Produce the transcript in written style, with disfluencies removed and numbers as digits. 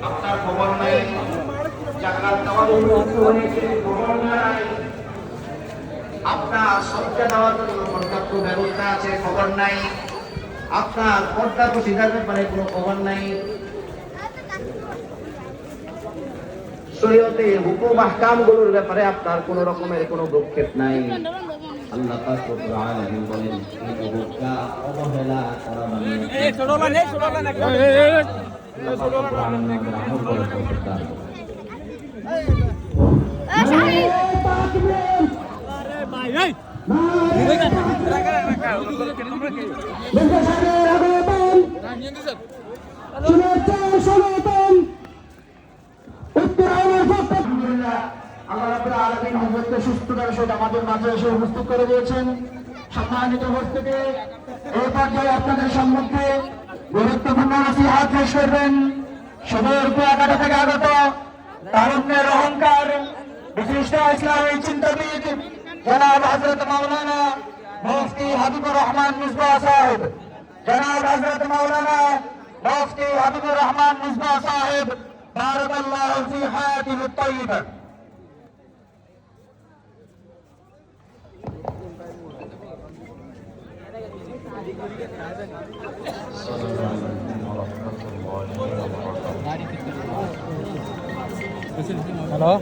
আপনার খবর নাই, জাকাত দেওয়ার অনুমতি হয়েছে, খবর নাই, আপনার সজ্জা দেওয়ার জন্য পর্যাপ্ত ব্যবস্থা আছে, খবর নাই, আপনার পর্দা প্রতিদার ব্যাপারে কোনো খবর নাই, শরীয়তে হুকুম আহকামগুলোর ব্যাপারে আপনার কোন রকমের কোনো ভ্রুক্ষেপ নাই। আল্লাহ পাক রব্বুল আলামিন বলেন, এই হুকুমটা অবহেলা করা মানে এই ছোটলা নেই ছোটলা না আল্লাহ পাক রব্বুল আলামিন আমল করে করতে আরে ভাই এই আল্লাহ রাব্বুল আলামিন হযরতকে সুস্থতার সহিত আমাদের মাঝে এসে উপস্থিত করে দিয়েছেন। সম্মানিত উপস্থিতি, এই পর্যায়ে আপনাদের সম্মুখে গুরুত্বপূর্ণ নসিহত পেশ করবেন সুদূর কুয়াকাটা থেকে আগত তারুণ্যের অহংকার বিশিষ্ট ইসলামী চিন্তাবিদ জনাব হযরত মাওলানা মুফতি হাবিবুর রহমান মিসবাহ সাহেব, জনাব হযরত মাওলানা মুফতি হাবিবুর রহমান মিসবাহ সাহেব, বারাকাল্লাহু ফি হায়াতিহি আত-তাইয়্যিবা। হ্যালো।